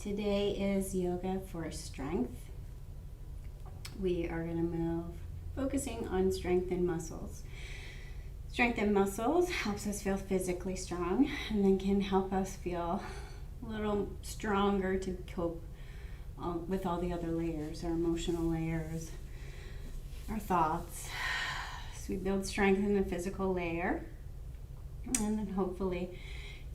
Today is yoga for strength. We are going to move focusing on strength in muscles. Strength in muscles helps us feel physically strong and then can help us feel a little stronger to cope with all the other layers, our emotional layers, our thoughts. So we build strength in the physical layer and then hopefully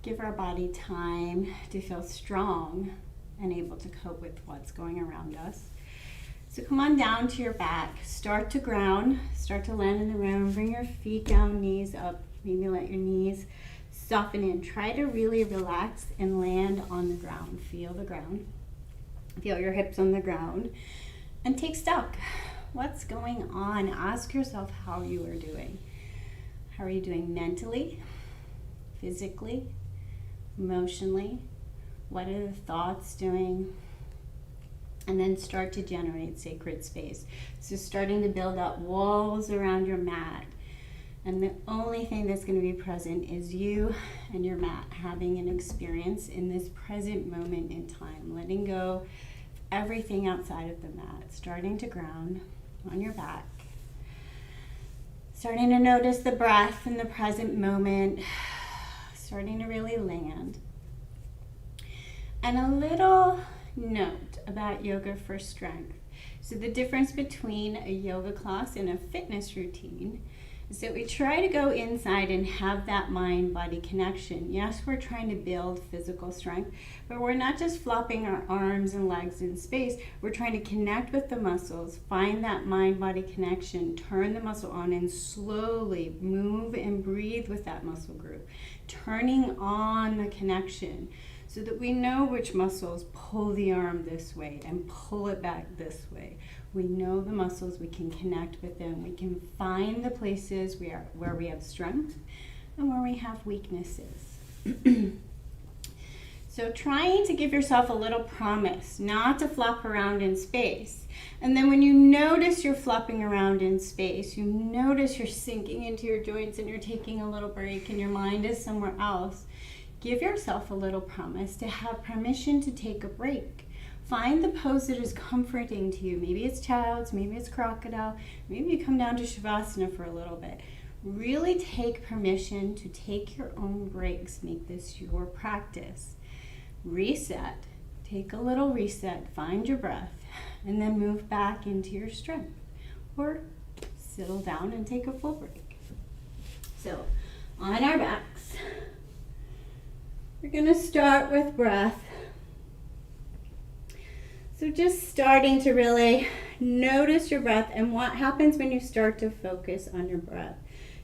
give our body time to feel strong and able to cope with what's going around us. So come on down to your back, start to ground, start to land in the room, bring your feet down, knees up, maybe let your knees soften in. Try to really relax and land on the ground. Feel the ground, feel your hips on the ground, and take stock. What's going on? Ask yourself how you are doing. How are you doing mentally, physically, emotionally? What are the thoughts doing? And then start to generate sacred space. So starting to build up walls around your mat. And the only thing that's going to be present is you and your mat having an experience in this present moment in time. Letting go of everything outside of the mat. Starting to ground on your back. Starting to notice the breath in the present moment. Starting to really land. And a little note about yoga for strength. So the difference between a yoga class and a fitness routine is that we try to go inside and have that mind-body connection. Yes, we're trying to build physical strength, but we're not just flopping our arms and legs in space. We're trying to connect with the muscles, find that mind-body connection, turn the muscle on, and slowly move and breathe with that muscle group, turning on the connection, so that we know which muscles pull the arm this way and pull it back this way. We know the muscles, we can connect with them, we can find the places where we have strength and where we have weaknesses. So trying to give yourself a little promise not to flop around in space. And then when you notice you're flopping around in space, you notice you're sinking into your joints and you're taking a little break and your mind is somewhere else, give yourself a little promise to have permission to take a break. Find the pose that is comforting to you. Maybe it's child's, maybe it's crocodile, maybe you come down to Shavasana for a little bit. Really take permission to take your own breaks. Make this your practice. Reset. Take a little reset. Find your breath. And then move back into your strength. Or settle down and take a full break. So, on our backs, we're going to start with breath. So just starting to really notice your breath and what happens when you start to focus on your breath.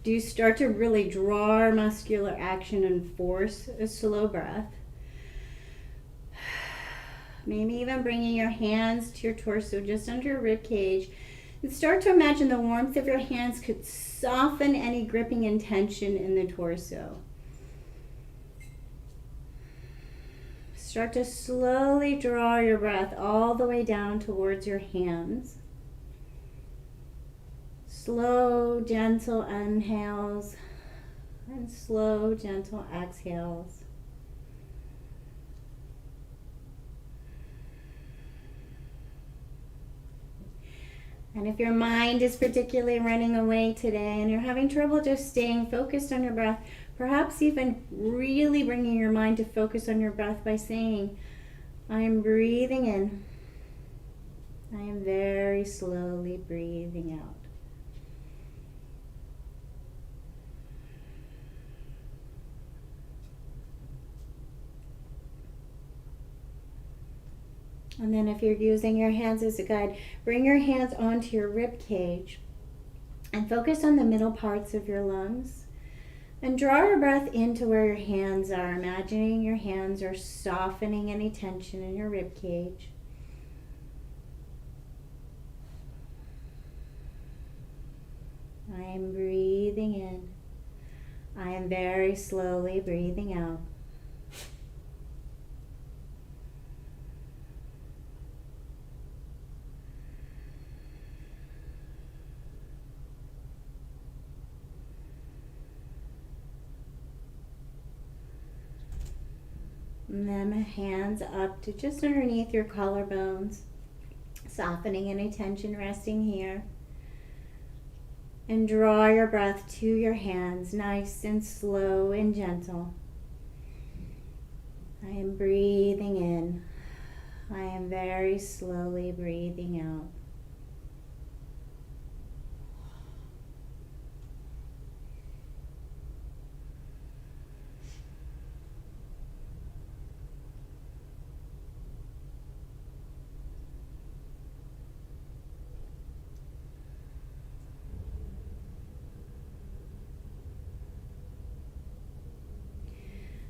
Do you start to really draw muscular action and force a slow breath? Maybe even bringing your hands to your torso just under your rib cage. And start to imagine the warmth of your hands could soften any gripping and tension in the torso. Start to slowly draw your breath all the way down towards your hands. Slow, gentle inhales and slow, gentle exhales. And if your mind is particularly running away today and you're having trouble just staying focused on your breath, perhaps even really bringing your mind to focus on your breath by saying, I am breathing in. I am very slowly breathing out. And then if you're using your hands as a guide, bring your hands onto your rib cage and focus on the middle parts of your lungs. And draw your breath into where your hands are, imagining your hands are softening any tension in your rib cage. I am breathing in. I am very slowly breathing out. And then hands up to just underneath your collarbones, softening any tension resting here. And draw your breath to your hands, nice and slow and gentle. I am breathing in. I am very slowly breathing out.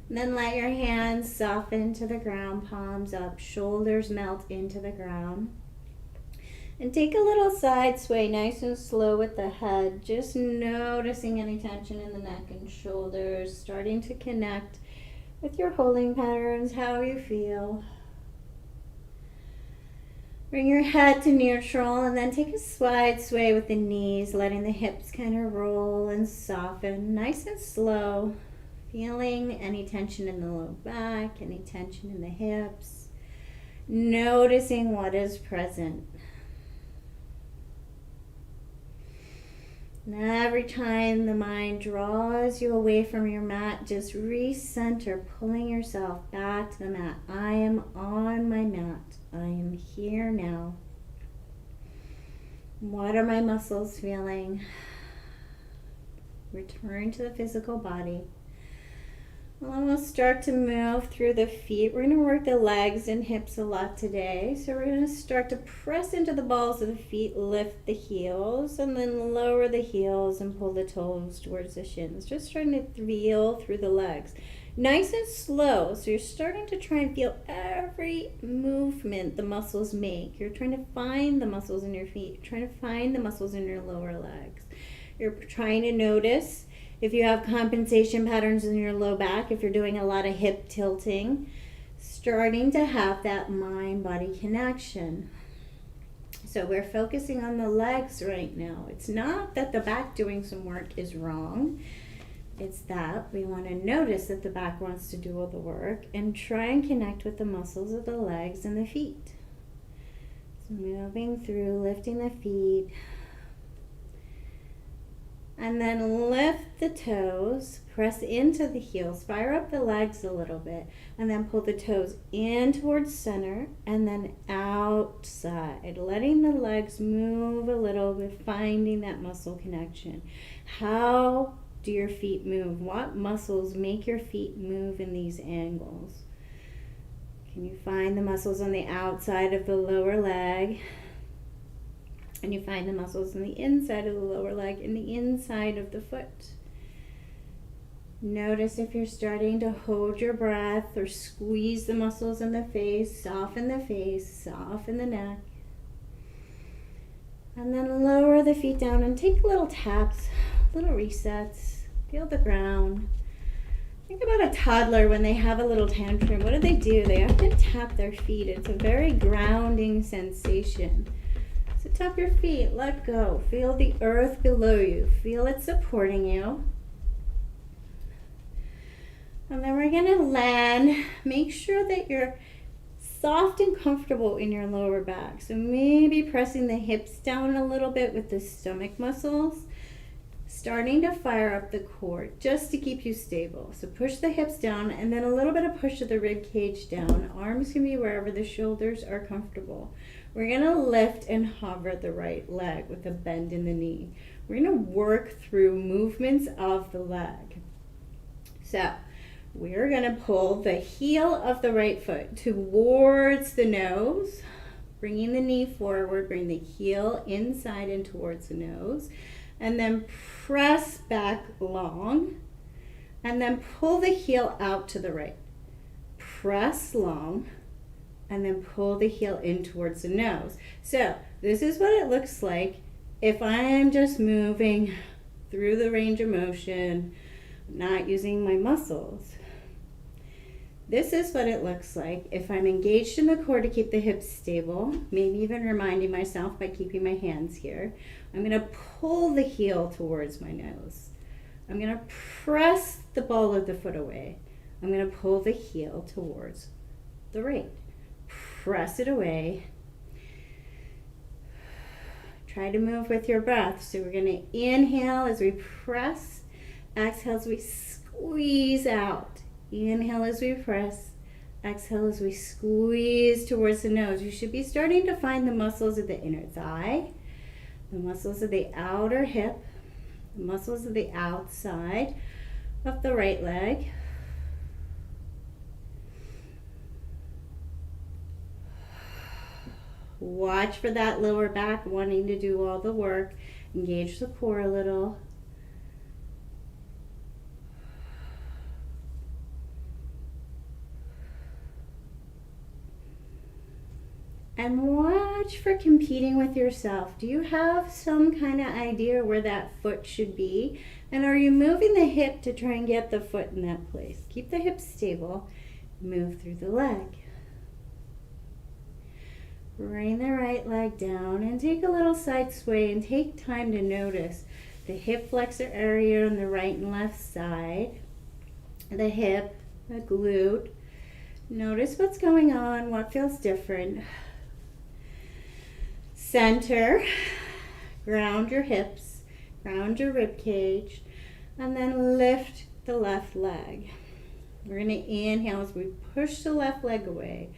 Then let your hands soften to the ground, palms up, shoulders melt into the ground. And take a little side sway, nice and slow with the head, just noticing any tension in the neck and shoulders, starting to connect with your holding patterns, how you feel. Bring your head to neutral and then take a side sway with the knees, letting the hips kind of roll and soften, nice and slow. Feeling any tension in the low back, any tension in the hips. Noticing what is present. And every time the mind draws you away from your mat, just recenter, pulling yourself back to the mat. I am on my mat. I am here now. What are my muscles feeling? Return to the physical body. Well, we'll start to move through the feet. We're going to work the legs and hips a lot today. So we're going to start to press into the balls of the feet, lift the heels, and then lower the heels and pull the toes towards the shins. Just trying to feel through the legs. Nice and slow. So you're starting to try and feel every movement the muscles make. You're trying to find the muscles in your feet. You're trying to find the muscles in your lower legs. You're trying to notice if you have compensation patterns in your low back, if you're doing a lot of hip tilting, starting to have that mind-body connection. So we're focusing on the legs right now. It's not that the back doing some work is wrong. It's that we want to notice that the back wants to do all the work and try and connect with the muscles of the legs and the feet. So moving through, lifting the feet. And then lift the toes, press into the heels, fire up the legs a little bit, and then pull the toes in towards center and then outside, letting the legs move a little bit, finding that muscle connection. How do your feet move? What muscles make your feet move in these angles? Can you find the muscles on the outside of the lower leg? And you find the muscles on the inside of the lower leg and the inside of the foot. Notice if you're starting to hold your breath or squeeze the muscles in the face, soften the neck. And then lower the feet down and take little taps, little resets. Feel the ground. Think about a toddler when they have a little tantrum. What do? They often tap their feet. It's a very grounding sensation. So tap your feet, let go. Feel the earth below you. Feel it supporting you. And then we're going to land. Make sure that you're soft and comfortable in your lower back. So maybe pressing the hips down a little bit with the stomach muscles. Starting to fire up the core just to keep you stable. So push the hips down and then a little bit of push of the rib cage down. Arms can be wherever the shoulders are comfortable. We're going to lift and hover the right leg with a bend in the knee. We're going to work through movements of the leg. So we're going to pull the heel of the right foot towards the nose, bringing the knee forward, bring the heel inside and towards the nose, and then press back long, and then pull the heel out to the right. Press long, and then pull the heel in towards the nose. So this is what it looks like if I am just moving through the range of motion, not using my muscles. This is what it looks like if I'm engaged in the core to keep the hips stable, maybe even reminding myself by keeping my hands here. I'm going to pull the heel towards my nose. I'm going to press the ball of the foot away. I'm going to pull the heel towards the right. Press it away. Try to move with your breath. So we're going to inhale as we press. Exhale as we squeeze out. Inhale as we press. Exhale as we squeeze towards the nose. You should be starting to find the muscles of the inner thigh, the muscles of the outer hip, the muscles of the outside of the right leg. Watch for that lower back wanting to do all the work. Engage the core a little. And watch for competing with yourself. Do you have some kind of idea where that foot should be? And are you moving the hip to try and get the foot in that place? Keep the hips stable. Move through the leg. Bring the right leg down and take a little side sway and take time to notice the hip flexor area on the right and left side, the hip, the glute. Notice what's going on, what feels different. Center, ground your hips, ground your rib cage, and then lift the left leg. We're going to inhale as we push the left leg away.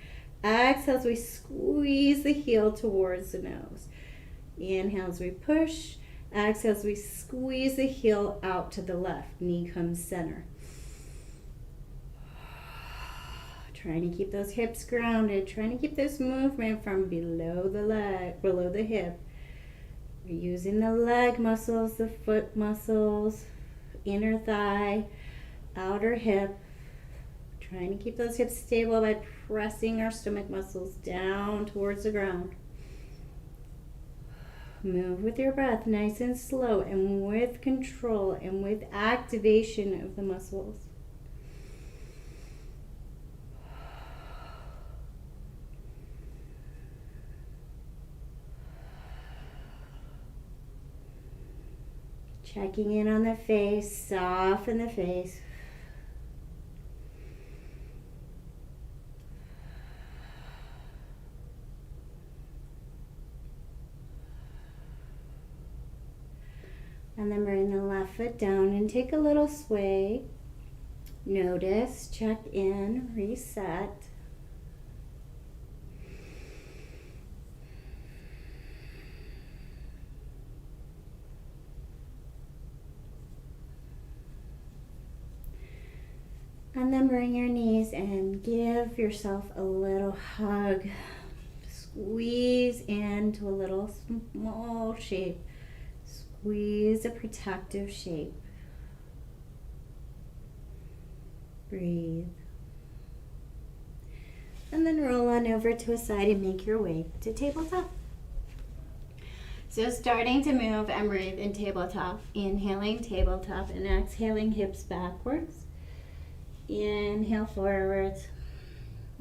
Exhale as we squeeze the heel towards the nose. Inhale as we push. Exhale as we squeeze the heel out to the left. Knee comes center. Trying to keep those hips grounded. Trying to keep this movement from below the leg, below the hip. We're using the leg muscles, the foot muscles, inner thigh, outer hip. Trying to keep those hips stable by pressing our stomach muscles down towards the ground. Move with your breath, nice and slow, and with control and with activation of the muscles. Checking in on the face, soften the face. And then bring the left foot down and take a little sway. Notice, check in, reset. And then bring your knees and give yourself a little hug. Squeeze into a little small shape. Squeeze a protective shape. Breathe. And then roll on over to a side and make your way to tabletop. So starting to move and breathe in tabletop. Inhaling tabletop and exhaling hips backwards. Inhale forwards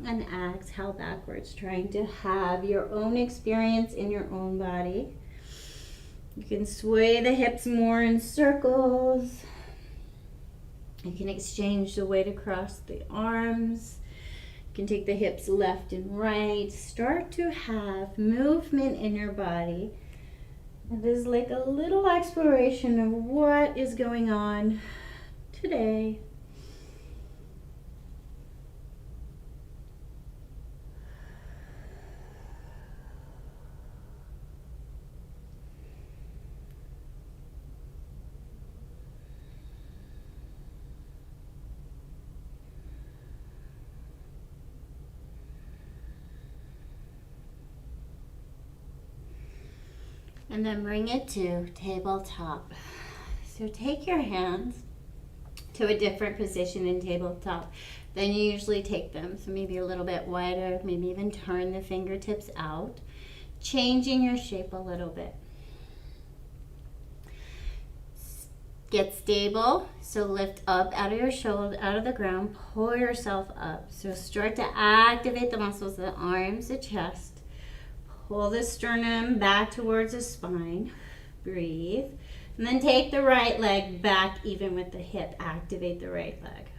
and exhale backwards. Trying to have your own experience in your own body. You can sway the hips more in circles. You can exchange the weight across the arms. You can take the hips left and right. Start to have movement in your body. It is like a little exploration of what is going on today. And then bring it to tabletop. So take your hands to a different position in tabletop than you usually take them. So maybe a little bit wider, maybe even turn the fingertips out, changing your shape a little bit. Get stable, so lift up out of your shoulder, out of the ground, pull yourself up. So start to activate the muscles of the arms, the chest. Pull the sternum back towards the spine. Breathe. And then take the right leg back even with the hip. Activate the right leg.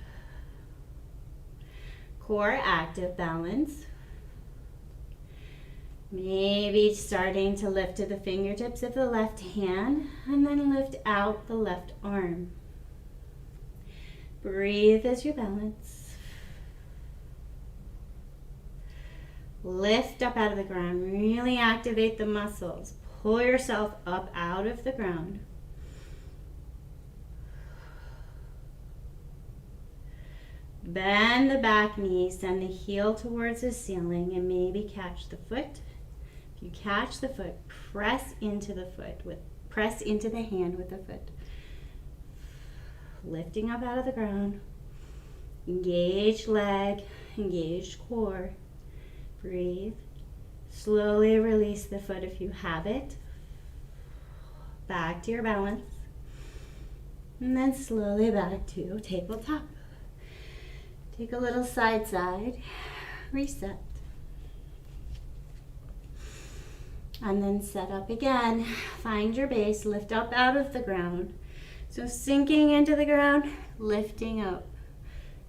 Core active, balance. Maybe starting to lift to the fingertips of the left hand and then lift out the left arm. Breathe as you balance. Lift up out of the ground. Really activate the muscles. Pull yourself up out of the ground. Bend the back knee, send the heel towards the ceiling, and maybe catch the foot. If you catch the foot, press into the hand with the foot. Lifting up out of the ground. Engage leg, engage core. Breathe. Slowly release the foot if you have it. Back to your balance. And then slowly back to tabletop. Take a little side, reset. And then set up again. Find your base, lift up out of the ground. So sinking into the ground, lifting up.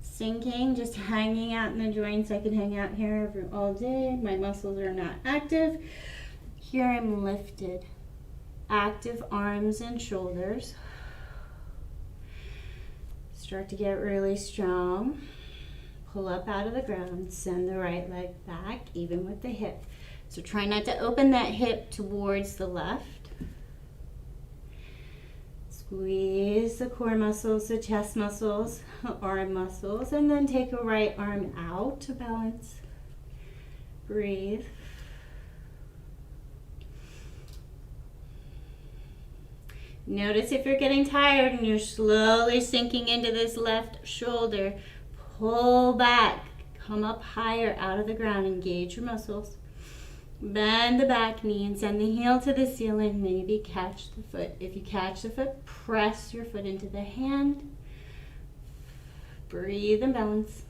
Sinking, just hanging out in the joints. I can hang out here all day. My muscles are not active. Here I'm lifted. Active arms and shoulders. Start to get really strong. Pull up out of the ground, send the right leg back, even with the hip. So try not to open that hip towards the left. Squeeze the core muscles, the chest muscles, arm muscles, and then take a right arm out to balance. Breathe. Notice if you're getting tired and you're slowly sinking into this left shoulder. Pull back, come up higher out of the ground, engage your muscles. Bend the back knee and send the heel to the ceiling, maybe catch the foot. If you catch the foot, press your foot into the hand. Breathe and balance.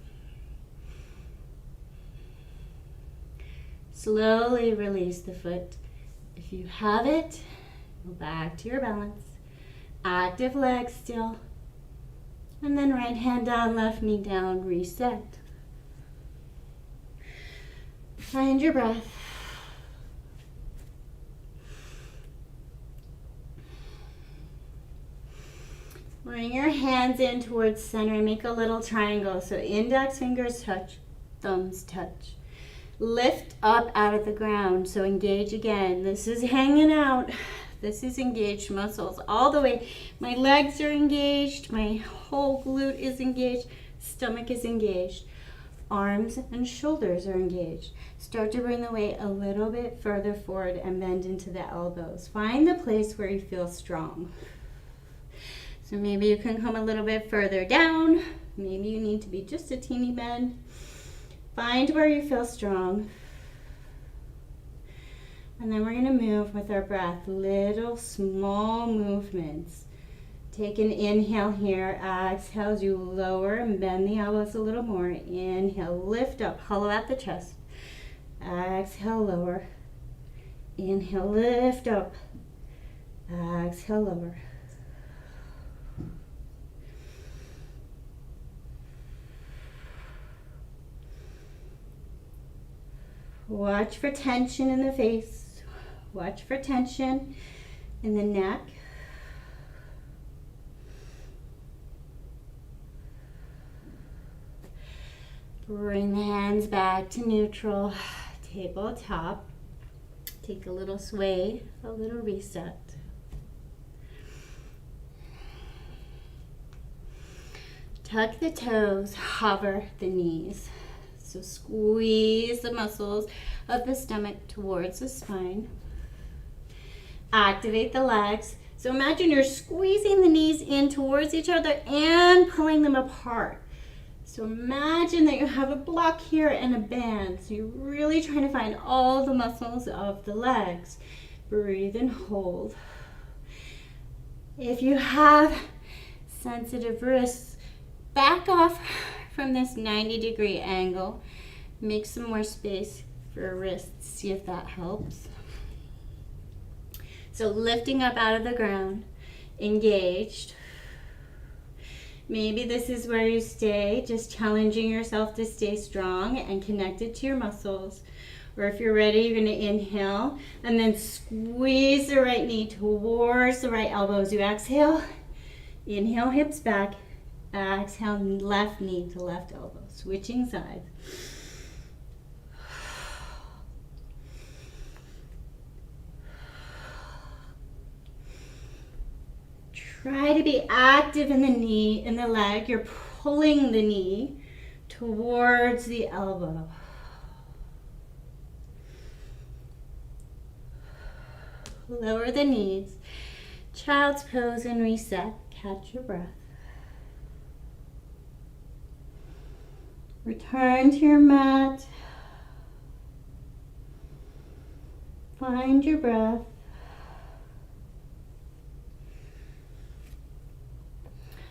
Slowly release the foot. If you have it, go back to your balance. Active leg still. And then right hand down, left knee down, reset. Find your breath. Bring your hands in towards center and make a little triangle. So index fingers touch, thumbs touch. Lift up out of the ground. So engage again. This is hanging out. This is engaged muscles all the way. My legs are engaged. My whole glute is engaged. Stomach is engaged. Arms and shoulders are engaged. Start to bring the weight a little bit further forward and bend into the elbows. Find the place where you feel strong. So maybe you can come a little bit further down. Maybe you need to be just a teeny bend. Find where you feel strong. And then we're going to move with our breath, little small movements. Take an inhale here. Exhale as you lower and bend the elbows a little more. Inhale, lift up, hollow out the chest. Exhale, lower. Inhale, lift up. Exhale, lower. Watch for tension in the face. Watch for tension in the neck. Bring the hands back to neutral. Tabletop. Take a little sway, a little reset. Tuck the toes, hover the knees. So squeeze the muscles of the stomach towards the spine. Activate the legs. So imagine you're squeezing the knees in towards each other and pulling them apart. So imagine that you have a block here and a band. So you're really trying to find all the muscles of the legs. Breathe and hold. If you have sensitive wrists, back off from this 90-degree angle. Make some more space for wrists. See if that helps. So lifting up out of the ground, engaged. Maybe this is where you stay, just challenging yourself to stay strong and connected to your muscles. Or if you're ready, you're going to inhale and then squeeze the right knee towards the right elbow as you exhale. Inhale, hips back. Exhale, left knee to left elbow. Switching sides. Try to be active in the knee, in the leg. You're pulling the knee towards the elbow. Lower the knees. Child's pose and reset. Catch your breath. Return to your mat. Find your breath.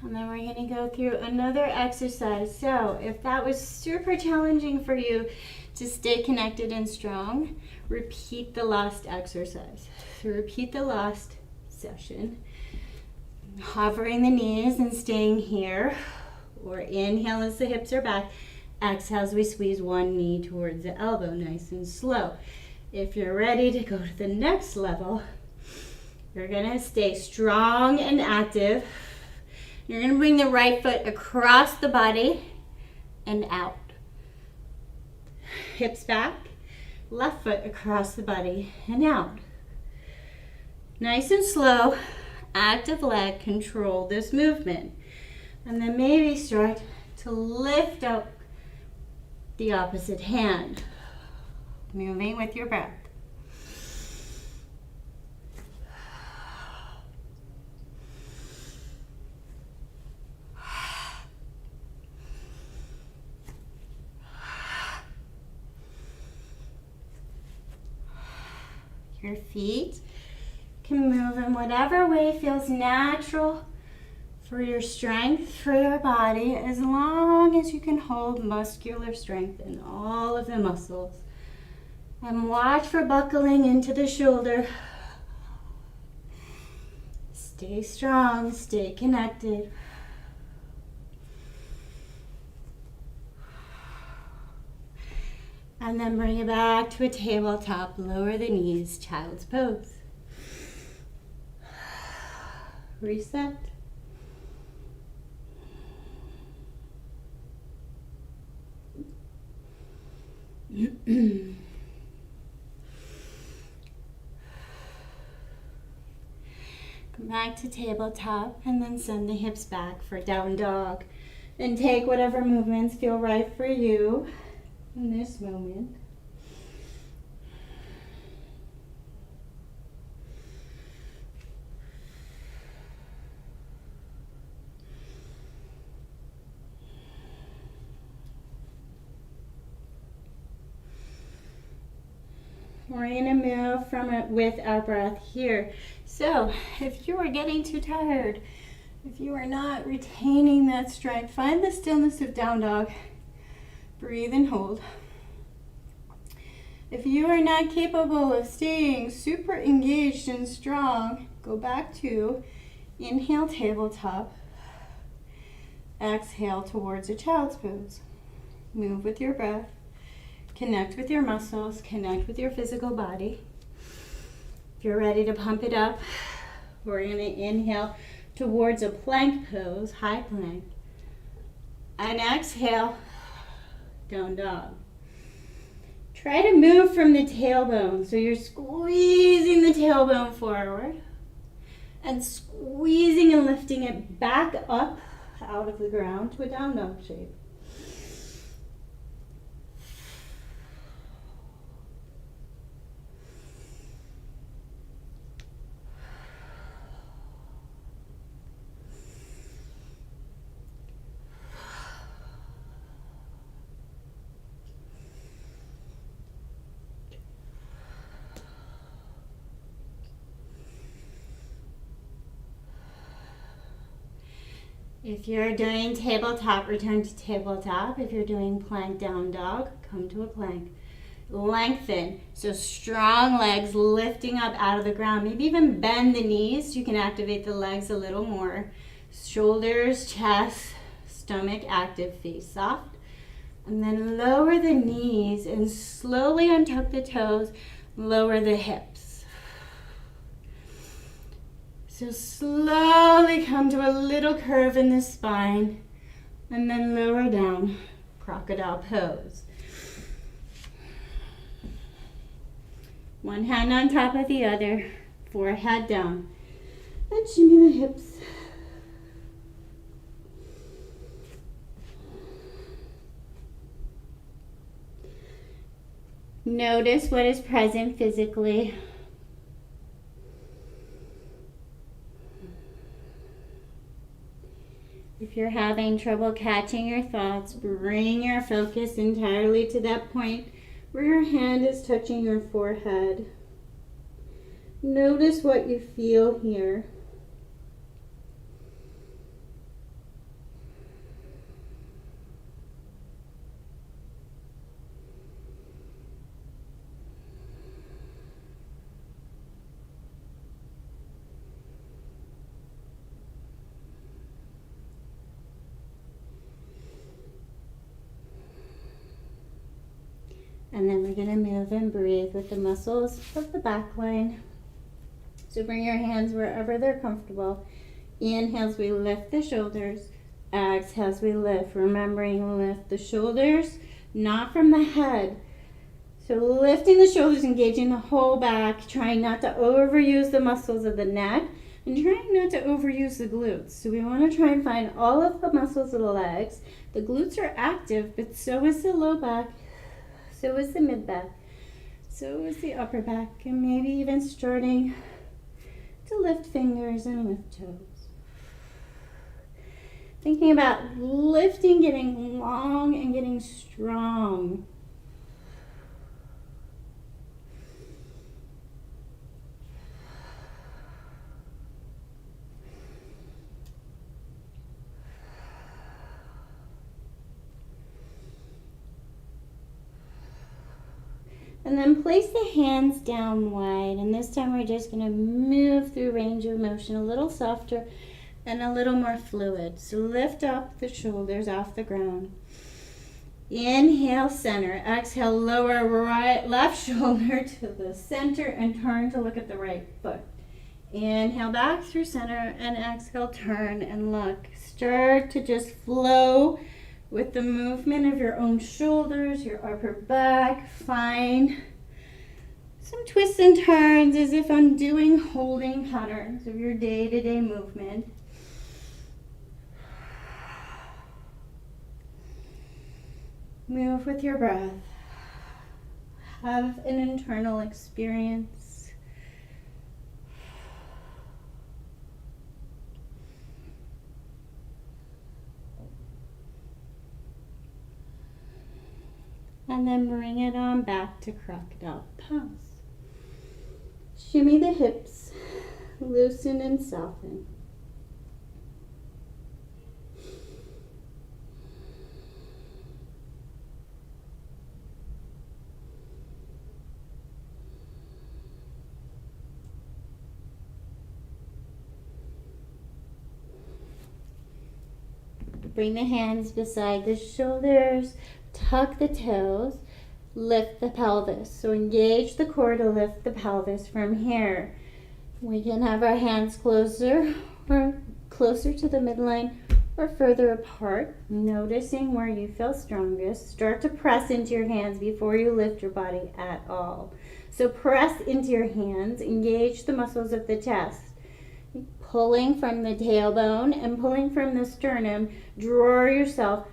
And then we're going to go through another exercise. So if that was super challenging for you to stay connected and strong, repeat the last exercise. So repeat the last session. Hovering the knees and staying here. Or inhale as the hips are back. Exhale as we squeeze one knee towards the elbow, nice and slow. If you're ready to go to the next level, you're going to stay strong and active. You're going to bring the right foot across the body and out. Hips back, left foot across the body and out. Nice and slow, active leg, control this movement. And then maybe start to lift up the opposite hand. Moving with your breath. Your feet can move in whatever way feels natural for your strength, for your body, as long as you can hold muscular strength in all of the muscles. And watch for buckling into the shoulder. Stay strong, stay connected. And then bring it back to a tabletop. Lower the knees, child's pose. Reset. Come back to tabletop and then send the hips back for down dog. And take whatever movements feel right for you in this moment. We're going to move from it with our breath here. So if you are getting too tired, if you are not retaining that strength, find the stillness of down dog. Breathe and hold. If you are not capable of staying super engaged and strong, go back to inhale tabletop. Exhale towards a child's pose. Move with your breath. Connect with your muscles, connect with your physical body. If you're ready to pump it up, we're going to inhale towards a plank pose, high plank. And exhale, down dog. Try to move from the tailbone. So you're squeezing the tailbone forward and squeezing and lifting it back up out of the ground to a down dog shape. If you're doing tabletop, return to tabletop. If you're doing plank down dog, come to a plank. Lengthen. So strong legs lifting up out of the ground. Maybe even bend the knees. You can activate the legs a little more. Shoulders, chest, stomach active, face soft. And then lower the knees and slowly untuck the toes, lower the hips. So slowly come to a little curve in the spine and then lower down, crocodile pose. One hand on top of the other, forehead down. And shimmy the hips. Notice what is present physically. If you're having trouble catching your thoughts, bring your focus entirely to that point where your hand is touching your forehead. Notice what you feel here. And then we're going to move and breathe with the muscles of the back line. So bring your hands wherever they're comfortable. Inhale as we lift the shoulders. Exhale as we lift. Remembering, lift the shoulders, not from the head. So lifting the shoulders, engaging the whole back, trying not to overuse the muscles of the neck, and trying not to overuse the glutes. So we want to try and find all of the muscles of the legs. The glutes are active, but so is the low back. So is the mid back, so is the upper back, and maybe even starting to lift fingers and lift toes. Thinking about lifting, getting long and getting strong. And then place the hands down wide. And this time we're just going to move through range of motion a little softer and a little more fluid. So lift up the shoulders off the ground. Inhale, center. Exhale, lower left shoulder to the center and turn to look at the right foot. Inhale back through center and exhale, turn and look. Start to just flow with the movement of your own shoulders, your upper back. Find some twists and turns as if undoing holding patterns of your day-to-day movement. Move with your breath. Have an internal experience. And then bring it on back to crocodile pose. Shimmy the hips, loosen and soften. Bring the hands beside the shoulders. Tuck the toes, lift the pelvis. So engage the core to lift the pelvis from here. We can have our hands closer or closer to the midline or further apart, noticing where you feel strongest. Start to press into your hands before you lift your body at all. So press into your hands, engage the muscles of the chest. Pulling from the tailbone and pulling from the sternum, draw yourself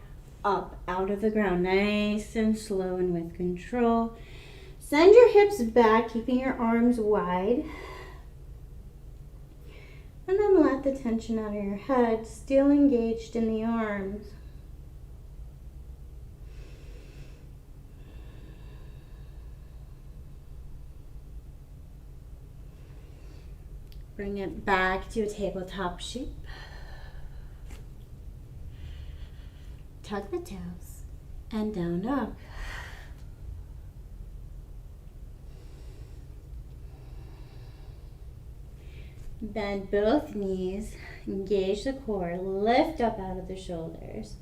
up out of the ground, nice and slow and with control. Send your hips back, keeping your arms wide. And then let the tension out of your head, still engaged in the arms. Bring it back to a tabletop shape. Tuck the toes and down dog. Bend both knees, Engage the core. Lift up out of the shoulders.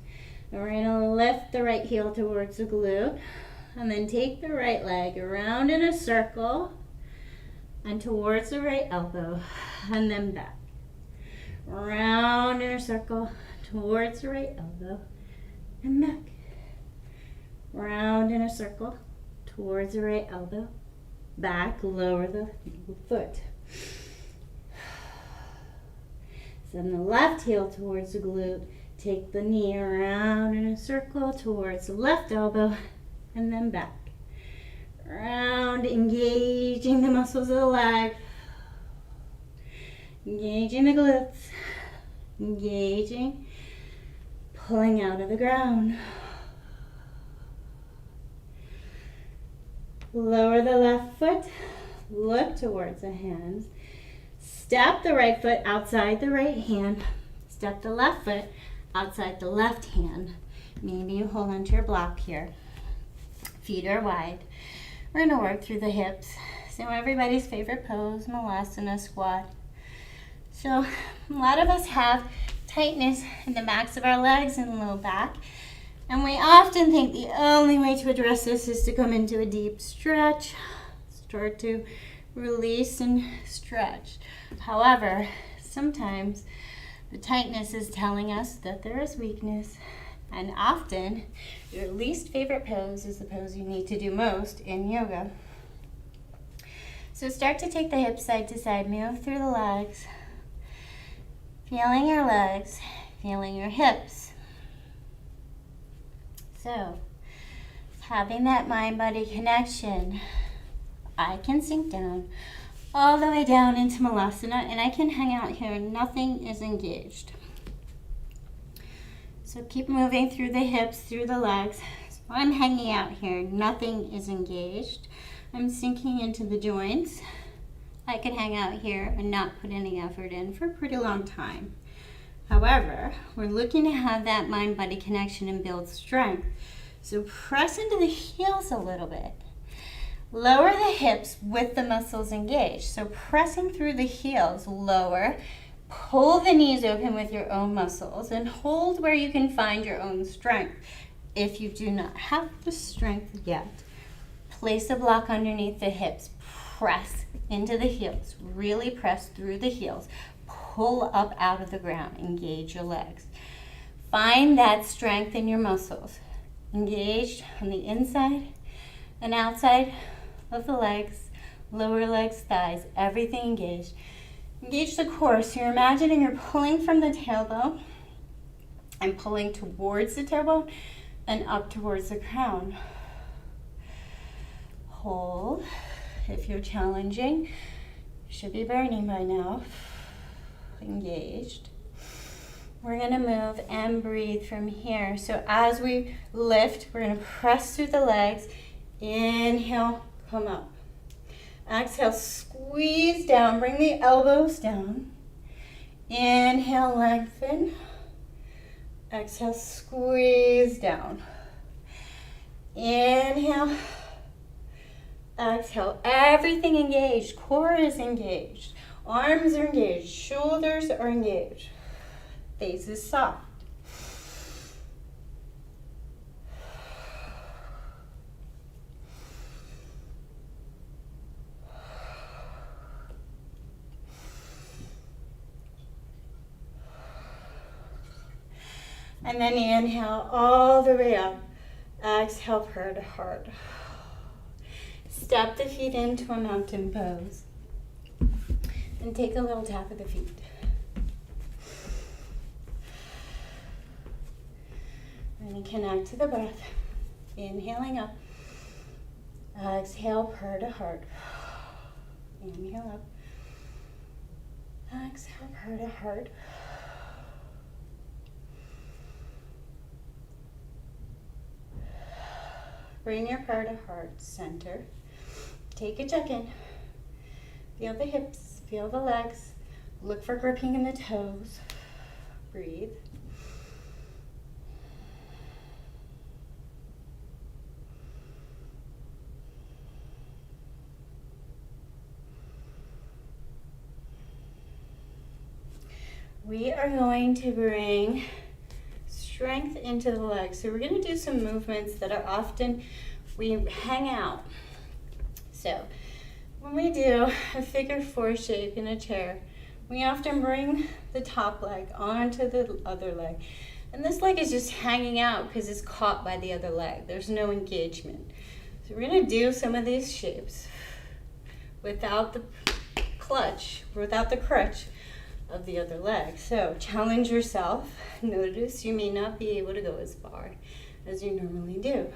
And we're going to lift the right heel towards the glute. And then take the right leg around in a circle and towards the right elbow. And then back. Round in a circle towards the right elbow. And back. Round in a circle towards the right elbow. Back. Lower the foot. Send the left heel towards the glute. Take the knee around in a circle towards the left elbow and then back. Round, engaging the muscles of the leg. Engaging the glutes. Engaging. Pulling out of the ground. Lower the left foot. Look towards the hands. Step the right foot outside the right hand. Step the left foot outside the left hand. Maybe you hold onto your block here. Feet are wide. We're going to work through the hips. So everybody's favorite pose, Malasana squat. So a lot of us have tightness in the backs of our legs and low back. And we often think the only way to address this is to come into a deep stretch. Start to release and stretch. However, sometimes the tightness is telling us that there is weakness, and often your least favorite pose is the pose you need to do most in yoga. So start to take the hips side to side, move through the legs, feeling your legs, feeling your hips. So, having that mind-body connection, I can sink down all the way down into Malasana, and I can hang out here and nothing is engaged. So keep moving through the hips, through the legs. So I'm hanging out here, nothing is engaged. I'm sinking into the joints. I could hang out here and not put any effort in for a pretty long time. However, we're looking to have that mind-body connection and build strength. So press into the heels a little bit. Lower the hips with the muscles engaged. So pressing through the heels, lower. Pull the knees open with your own muscles and hold where you can find your own strength. If you do not have the strength yet, place a block underneath the hips. Press into the heels. Really press through the heels. Pull up out of the ground. Engage your legs. Find that strength in your muscles. Engaged on the inside and outside of the legs, lower legs, thighs, everything engaged. Engage the core. So you're imagining you're pulling from the tailbone and pulling towards the tailbone and up towards the crown. Hold. If you're challenging, you should be burning by now. Engaged. We're going to move and breathe from here. So as we lift, we're going to press through the legs. Inhale, come up. Exhale, squeeze down. Bring the elbows down. Inhale, lengthen. Exhale, squeeze down. Inhale. Exhale. Everything engaged. Core is engaged. Arms are engaged. Shoulders are engaged. Face is soft. And then inhale all the way up. Exhale, prayer to heart. Step the feet into a mountain pose. And take a little tap of the feet. And connect to the breath. Inhaling up. Exhale, prayer to heart. Inhale up. Exhale, prayer to heart. Bring your prayer to heart center. Take a check-in. Feel the hips, feel the legs. Look for gripping in the toes. Breathe. we are going to bring strength into the legs. So we're going to do some movements that are often, we hang out. So when we do a figure 4 shape in a chair, we often bring the top leg onto the other leg. And this leg is just hanging out because it's caught by the other leg. There's no engagement. So we're going to do some of these shapes without the clutch, without the crutch of the other leg. So challenge yourself. Notice you may not be able to go as far as you normally do.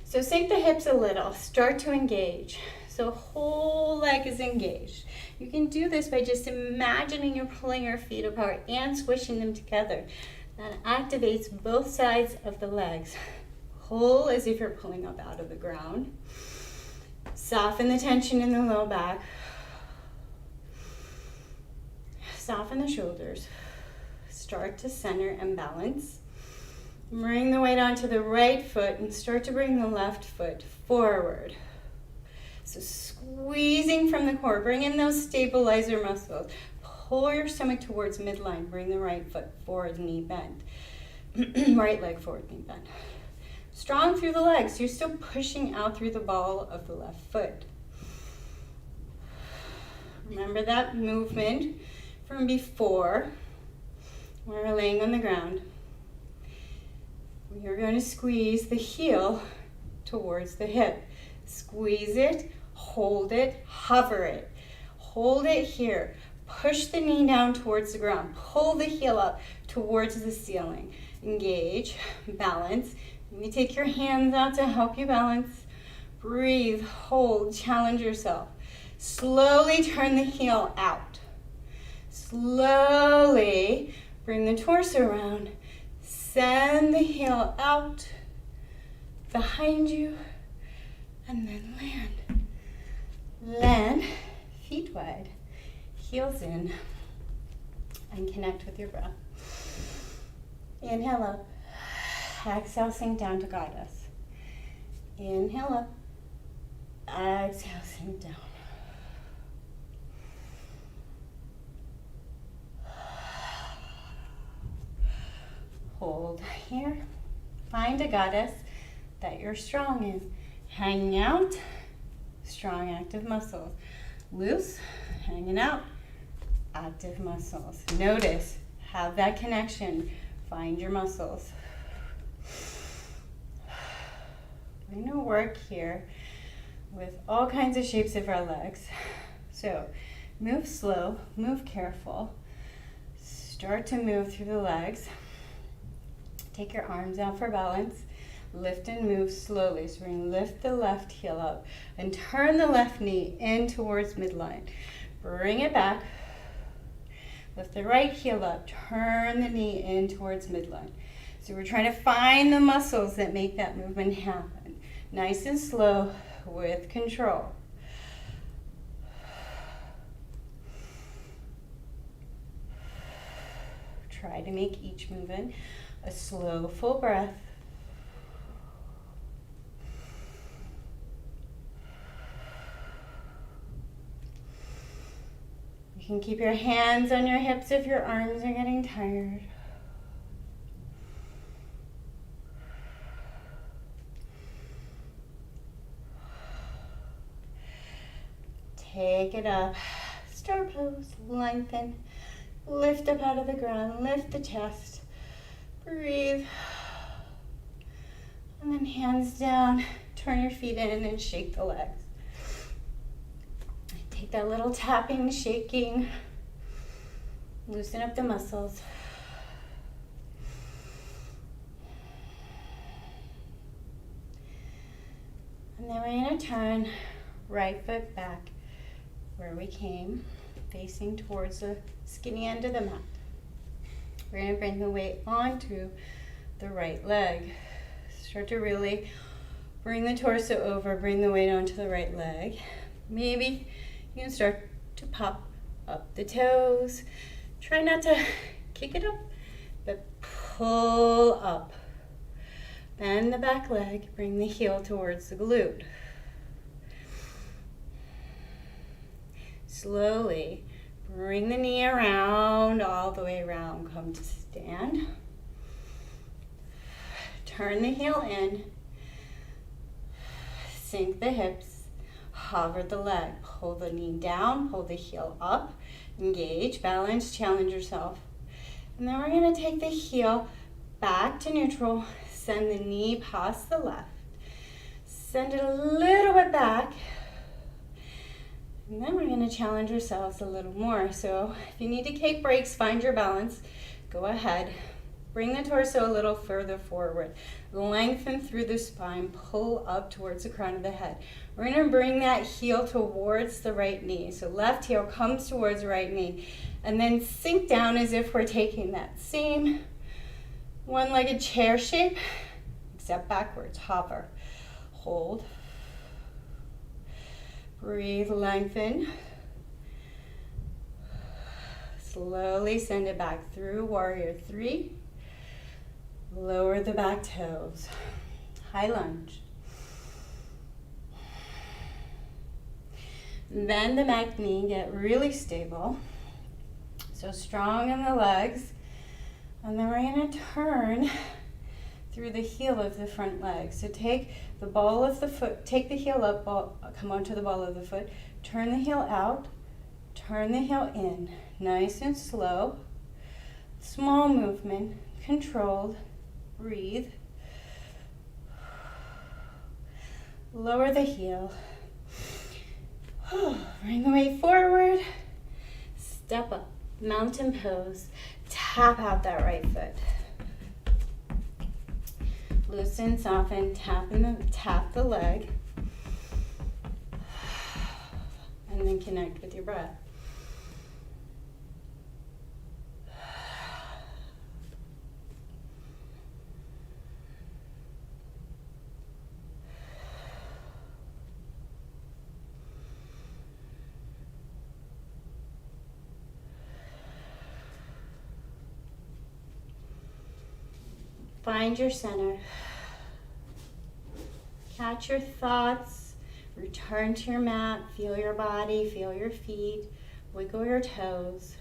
So sink the hips a little, start to engage. So whole leg is engaged. You can do this by just imagining you're pulling your feet apart and squishing them together. That activates both sides of the legs. Pull as if you're pulling up out of the ground. Soften the tension in the low back. Soften the shoulders. Start to center and balance. Bring the weight onto the right foot and start to bring the left foot forward. So squeezing from the core, bring in those stabilizer muscles. Pull your stomach towards midline. Bring the right foot forward, knee bend. Right leg forward, knee bend. Strong through the legs. You're still pushing out through the ball of the left foot. Remember that movement from before, when we're laying on the ground. You're going to squeeze the heel towards the hip. Squeeze it, hold it, hover it. Hold it here. Push the knee down towards the ground. Pull the heel up towards the ceiling. Engage, balance. Maybe take your hands out to help you balance. Breathe, hold, challenge yourself. Slowly turn the heel out. Slowly bring the torso around. Send the heel out behind you and then land. Land, feet wide, heels in, and connect with your breath. Inhale up. Exhale, sink down to goddess. Inhale up. Exhale, sink down. Hold here. Find a goddess that you're strong in. Hanging out, strong active muscles. Loose, hanging out, active muscles. Notice, have that connection. Find your muscles. We're going to work here with all kinds of shapes of our legs. So move slow, move careful. Start to move through the legs. Take your arms out for balance. Lift and move slowly. So we're going to lift the left heel up and turn the left knee in towards midline. Bring it back. Lift the right heel up. Turn the knee in towards midline. So we're trying to find the muscles that make that movement happen. Nice and slow with control. Try to make each movement a slow, full breath. You can keep your hands on your hips if your arms are getting tired. Take it up. Star pose. Lengthen. Lift up out of the ground. Lift the chest. Breathe. And then hands down. Turn your feet in and shake the legs. Take that little tapping, shaking. Loosen up the muscles. And then we're going to turn right foot back where we came, facing towards the skinny end of the mat. We're going to bring the weight onto the right leg. Start to really bring the torso over, bring the weight onto the right leg. Maybe you can start to pop up the toes. Try not to kick it up, but pull up. Bend the back leg, bring the heel towards the glute. Slowly Bring the knee around, all the way around. Come to stand. Turn the heel in. Sink the hips. Hover the leg. Pull the knee down. Pull the heel up. Engage. Balance. Challenge yourself. And then we're going to take the heel back to neutral. Send the knee past the left. Send it a little bit back. And then we're going to challenge ourselves a little more. So if you need to take breaks, find your balance. Go ahead. Bring the torso a little further forward. Lengthen through the spine. Pull up towards the crown of the head. We're going to bring that heel towards the right knee. So left heel comes towards the right knee. And then sink down as if we're taking that same one-legged chair shape, except backwards. Hover. Hold. Breathe, lengthen. Slowly send it back through warrior 3. Lower the back toes. High lunge. Bend the back knee, get really stable. So strong in the legs. And then we're going to turn through the heel of the front leg. So take the ball of the foot, take the heel up, come onto the ball of the foot, turn the heel out, turn the heel in. Nice and slow. Small movement, controlled. Breathe. Lower the heel. Bring the weight forward. Step up. Mountain pose. Tap out that right foot. Loosen, soften, tap the leg. And then connect with your breath. Find your center. Catch your thoughts. Return to your mat. Feel your body. Feel your feet. Wiggle your toes.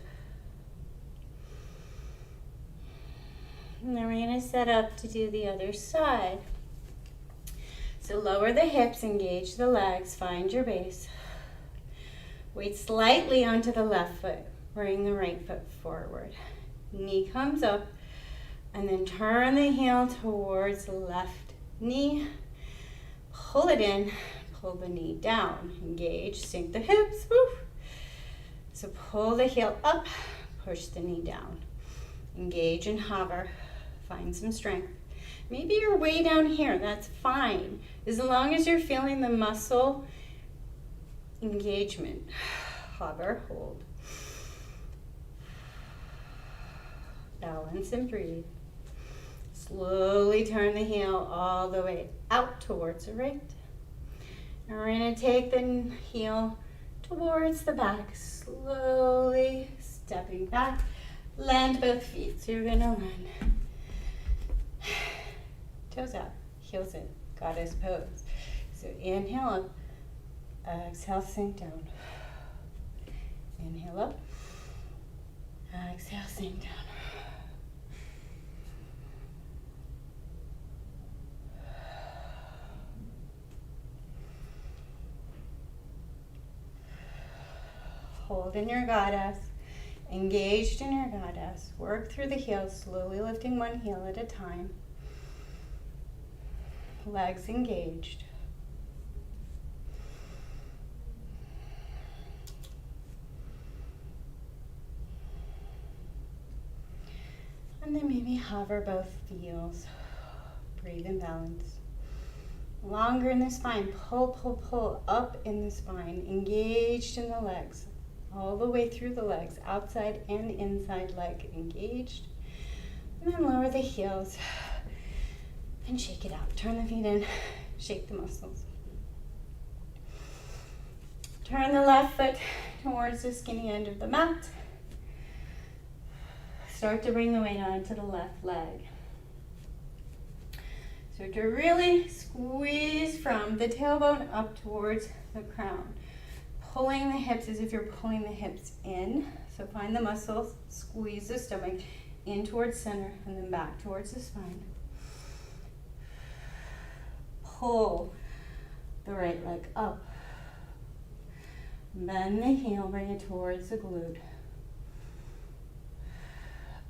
And then we're going to set up to do the other side. So lower the hips, engage the legs, find your base. Weight slightly onto the left foot. Bring the right foot forward. Knee comes up. And then turn the heel towards the left knee. Pull it in, pull the knee down. Engage, sink the hips. Woo. So pull the heel up, push the knee down. Engage and hover. Find some strength. Maybe you're way down here, that's fine. As long as you're feeling the muscle engagement. Hover, hold. Balance and breathe. Slowly turn the heel all the way out towards the right. And we're going to take the heel towards the back, slowly stepping back. Land both feet. So you're going to land. Toes out, heels in, goddess pose. So inhale up, exhale, sink down. Inhale up, exhale, sink down. Hold in your goddess, engaged in your goddess. Work through the heels, slowly lifting one heel at a time. Legs engaged. And then maybe hover both heels. Breathe and balance. Longer in the spine, pull, pull, pull up in the spine, engaged in the legs. All the way through the legs, outside and inside leg engaged. And then lower the heels and shake it out. Turn the feet in, shake the muscles. Turn the left foot towards the skinny end of the mat. Start to bring the weight onto the left leg. So to really squeeze from the tailbone up towards the crown. pulling the hips as if you're pulling the hips in. So find the muscles, squeeze the stomach in towards center and then back towards the spine. Pull the right leg up. Bend the heel, bring it towards the glute.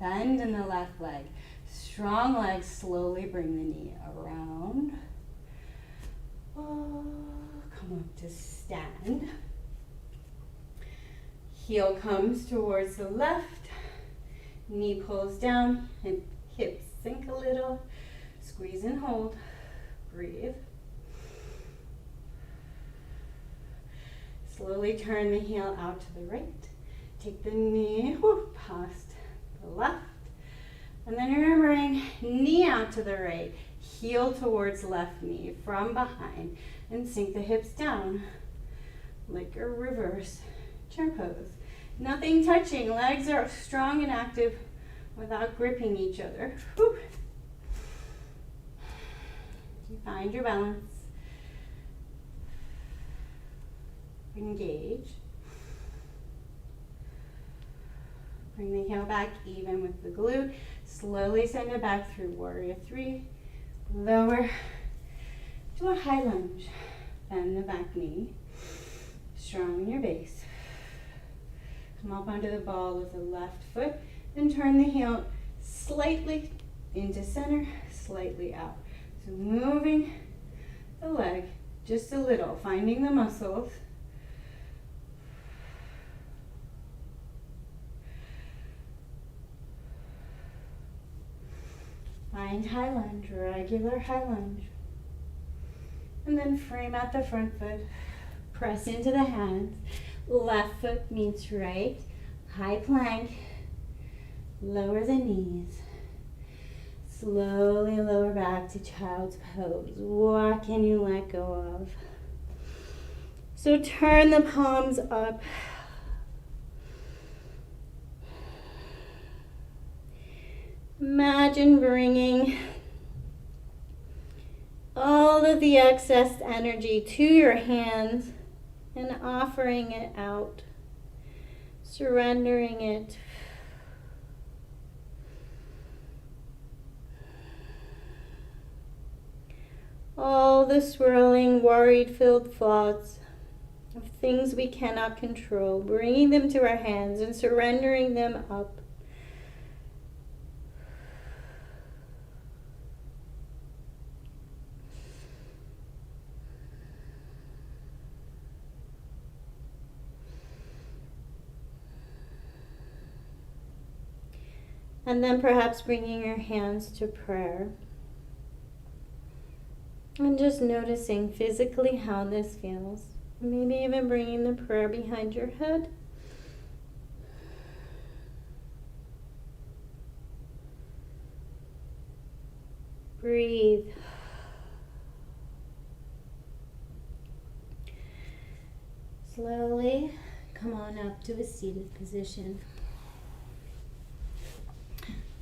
Bend in the left leg. Strong legs, slowly bring the knee around. Oh, come up to stand. Heel comes towards the left. Knee pulls down and hips sink a little. Squeeze and hold. Breathe. Slowly turn the heel out to the right. Take the knee past the left. And then remembering, knee out to the right, heel towards left knee from behind, and sink the hips down like a reverse chair pose. Nothing touching, legs are strong and active without gripping each other. Whew. You find your balance. Engage. Bring the heel back even with the glute. Slowly send it back through warrior three. Lower to a high lunge. Bend the back knee. Strong in your base. Come up onto the ball with the left foot and turn the heel slightly into center, slightly out. So moving the leg just a little, finding the muscles. Find high lunge, regular high lunge. And then frame out the front foot. Press into the hands. Left foot meets right. High plank. Lower the knees. Slowly lower back to child's pose. What can you let go of? So turn the palms up. Imagine bringing all of the excess energy to your hands and offering it out, surrendering it. All the swirling, worried-filled thoughts of things we cannot control, bringing them to our hands and surrendering them up. And then perhaps bringing your hands to prayer. And just noticing physically how this feels. Maybe even bringing the prayer behind your head. Breathe. Slowly come on up to a seated position.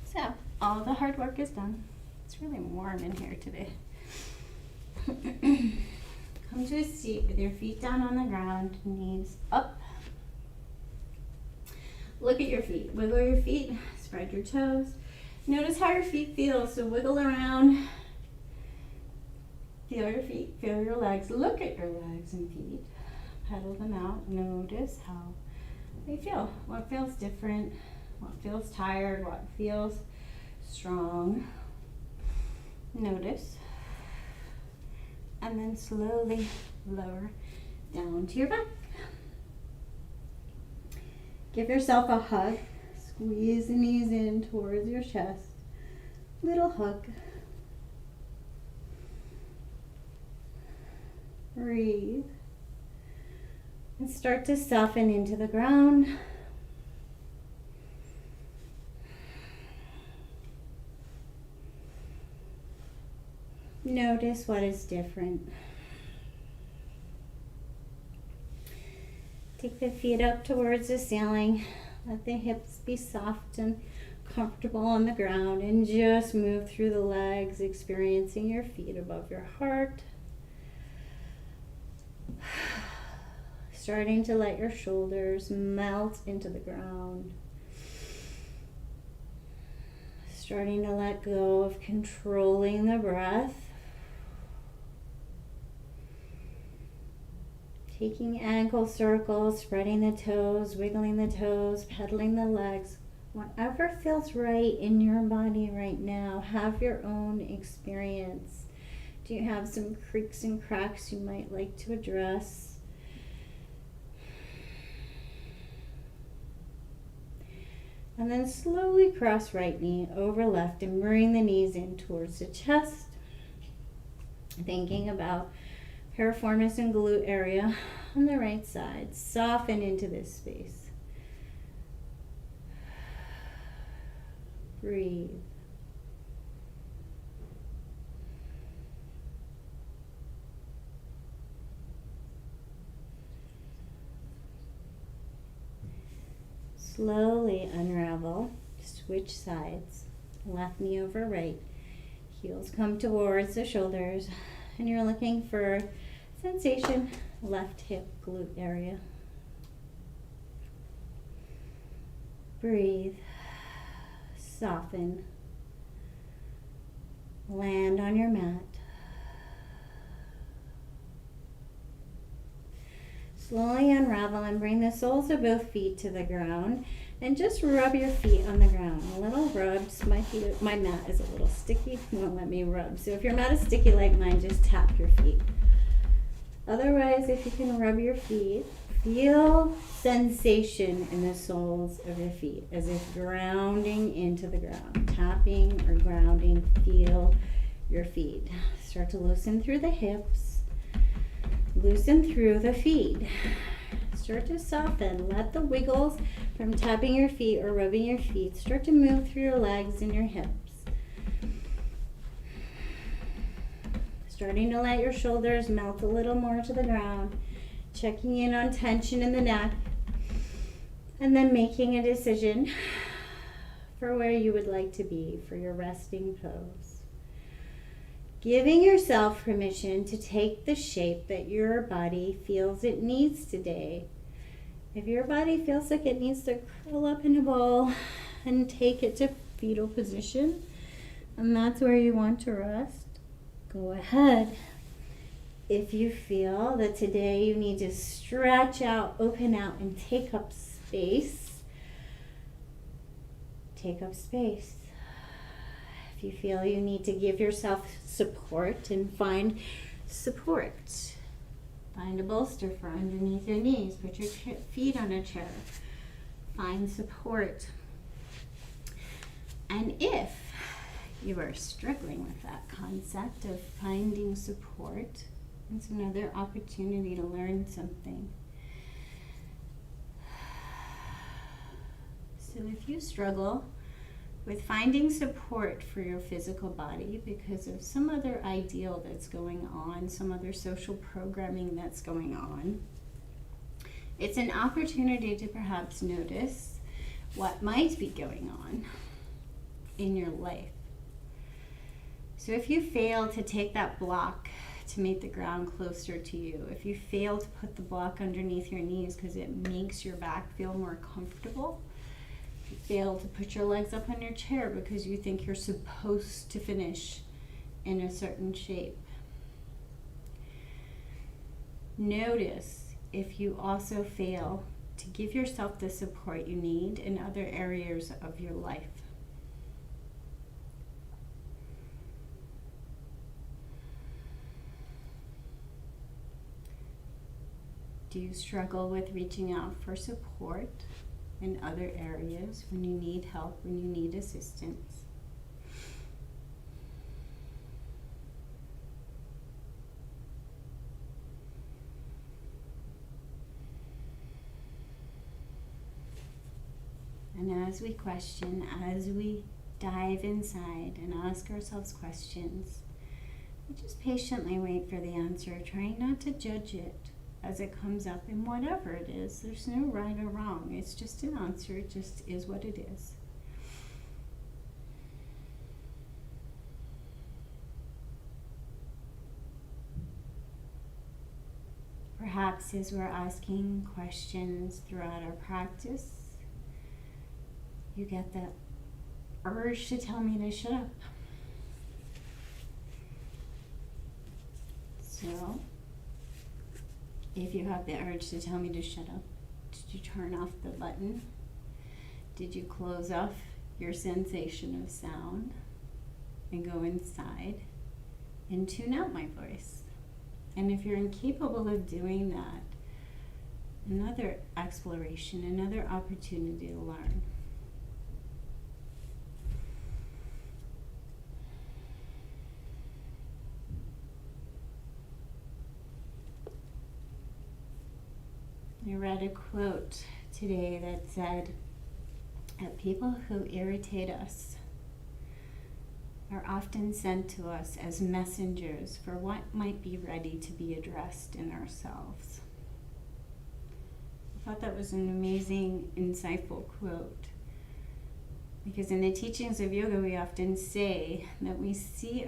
So, all the hard work is done. It's really warm in here today. Come to a seat with your feet down on the ground, knees up. Look at your feet. Wiggle your feet, spread your toes. Notice how your feet feel, so wiggle around. Feel your feet, feel your legs. Look at your legs and feet. Pedal them out. Notice how they feel. What feels different? What feels tired? What feels strong? Notice. And then slowly lower down to your back. Give yourself a hug. Squeeze the knees in towards your chest. Little hug. Breathe. And start to soften into the ground. Notice what is different. Take the feet up towards the ceiling. Let the hips be soft and comfortable on the ground, and just move through the legs, experiencing your feet above your heart. starting to let your shoulders melt into the ground. Starting to let go of controlling the breath. Taking ankle circles, spreading the toes, wiggling the toes, pedaling the legs. Whatever feels right in your body right now, have your own experience. Do you have some creaks and cracks you might like to address? And then slowly cross right knee over left and bring the knees in towards the chest. Thinking about piriformis and glute area on the right side. Soften into this space. Breathe. Slowly unravel, switch sides, left knee over right, heels come towards the shoulders, and you're looking for sensation, left hip glute area. Breathe, soften, land on your mat. Slowly unravel and bring the soles of both feet to the ground and just rub your feet on the ground. A little rubs. My mat is a little sticky. Won't let me rub. So if your mat is sticky like mine, just tap your feet. Otherwise, if you can rub your feet, feel sensation in the soles of your feet as if grounding into the ground. Tapping or grounding, feel your feet. Start to loosen through the hips. Loosen through the feet. Start to soften. Let the wiggles from tapping your feet or rubbing your feet start to move through your legs and your hips. Starting to let your shoulders melt a little more to the ground. Checking in on tension in the neck. And then making a decision for where you would like to be for your resting pose. Giving yourself permission to take the shape that your body feels it needs today. If your body feels like it needs to curl up in a ball and take it to fetal position, and that's where you want to rest, go ahead. If you feel that today you need to stretch out, open out, and take up space, take up space. If you feel you need to give yourself support and find support. Find a bolster for underneath your knees. Put your feet on a chair. Find support. And if you are struggling with that concept of finding support, it's another opportunity to learn something. So if you struggle with finding support for your physical body because of some other ideal that's going on, some other social programming that's going on, it's an opportunity to perhaps notice what might be going on in your life. So if you fail to take that block to make the ground closer to you, if you fail to put the block underneath your knees because it makes your back feel more comfortable, you fail to put your legs up on your chair because you think you're supposed to finish in a certain shape. Notice if you also fail to give yourself the support you need in other areas of your life. Do you struggle with reaching out for support in other areas when you need help, when you need assistance? And as we question, as we dive inside and ask ourselves questions, we just patiently wait for the answer, trying not to judge it as it comes up in whatever it is. There's no right or wrong. It's just an answer. It just is what it is. perhaps as we're asking questions throughout our practice, you get the urge to tell me to shut up. So, if you have the urge to tell me to shut up, did you turn off the button? Did you close off your sensation of sound and go inside and tune out my voice? And if you're incapable of doing that, another exploration, another opportunity to learn. I read a quote today that said that people who irritate us are often sent to us as messengers for what might be ready to be addressed in ourselves. I thought that was an amazing, insightful quote. Because in the teachings of yoga, we often say that we see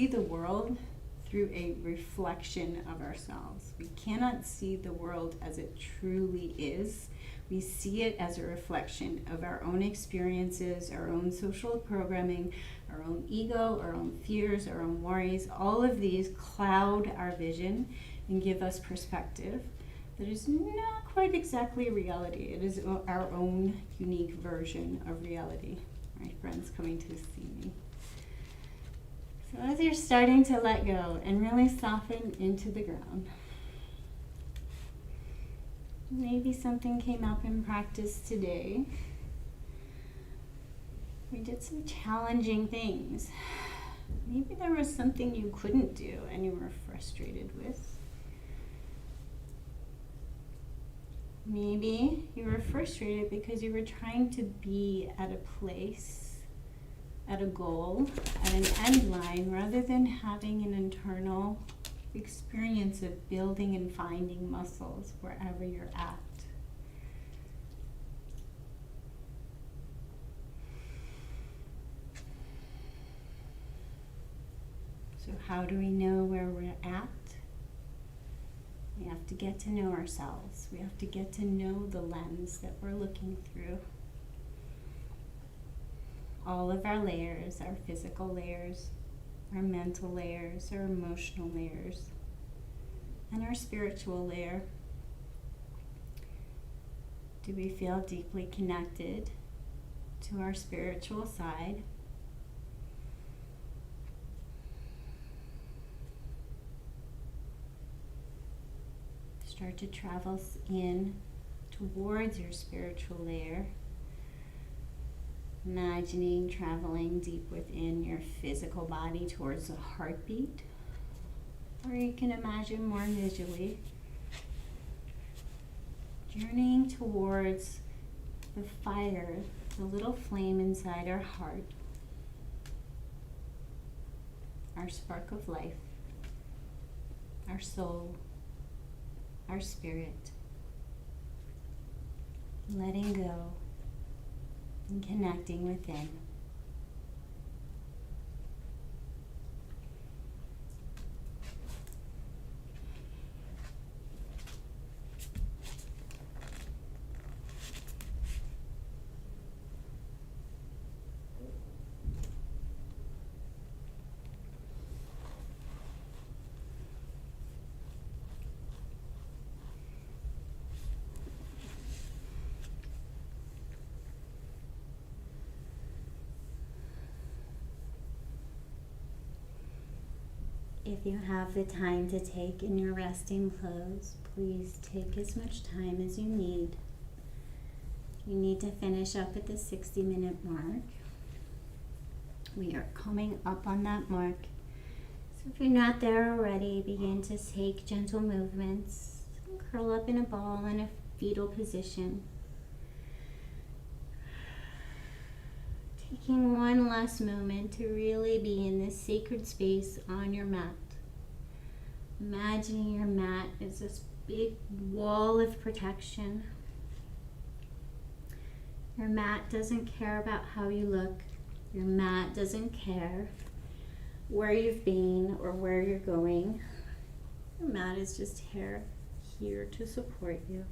the world through a reflection of ourselves. We cannot see the world as it truly is. We see it as a reflection of our own experiences, our own social programming, our own ego, our own fears, our own worries. All of these cloud our vision and give us perspective that is not quite exactly reality. It is our own unique version of reality. My friends coming to see me. So as you're starting to let go and really soften into the ground, maybe something came up in practice today. We did some challenging things. Maybe there was something you couldn't do and you were frustrated with. Maybe you were frustrated because you were trying to be at a place, at a goal, at an end line, rather than having an internal experience of building and finding muscles wherever you're at. So how do we know where we're at? We have to get to know ourselves. We have to get to know the lens that we're looking through. All of our layers, our physical layers, our mental layers, our emotional layers, and our spiritual layer. Do we feel deeply connected to our spiritual side? Start to travel in towards your spiritual layer. Imagining traveling deep within your physical body towards the heartbeat. Or you can imagine more visually journeying towards the fire, the little flame inside our heart, our spark of life, our soul, our spirit. Letting go and connecting within. If you have the time to take in your resting pose, please take as much time as you need. You need to finish up at the 60-minute mark. We are coming up on that mark. So if you're not there already, begin to take gentle movements. Curl up in a ball in a fetal position. Taking one last moment to really be in this sacred space on your mat. Imagining your mat is this big wall of protection. Your mat doesn't care about how you look. Your mat doesn't care where you've been or where you're going. Your mat is just here here to support you.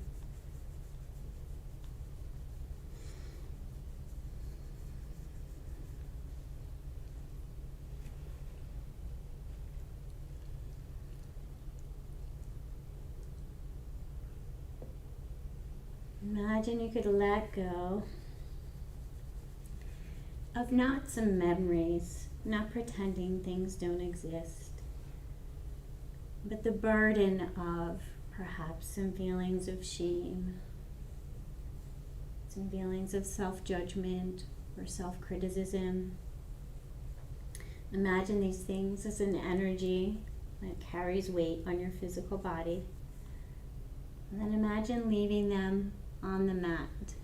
Imagine you could let go of not some memories, not pretending things don't exist, but the burden of perhaps some feelings of shame, some feelings of self-judgment or self-criticism. Imagine these things as an energy that carries weight on your physical body. And then imagine leaving them on the mat.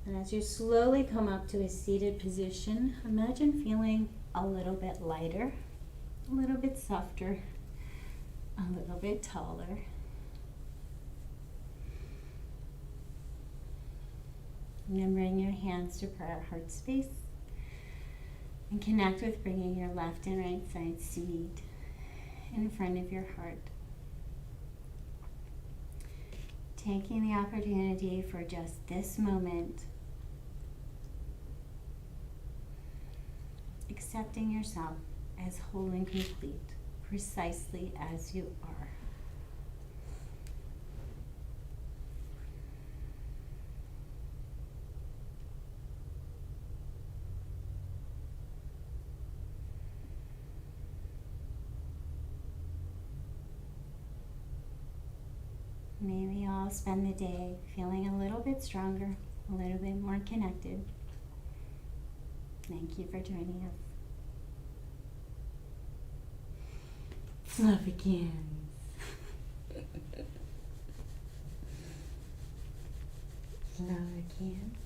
And as you slowly come up to a seated position, imagine feeling a little bit lighter, a little bit softer, a little bit taller. And then bring your hands to prayer heart space and connect with bringing your left and right sides to meet in front of your heart. Taking the opportunity for just this moment, accepting yourself as whole and complete, precisely as you are. May we all spend the day feeling a little bit stronger, a little bit more connected. Thank you for joining us. Fluffykins. Fluffykins.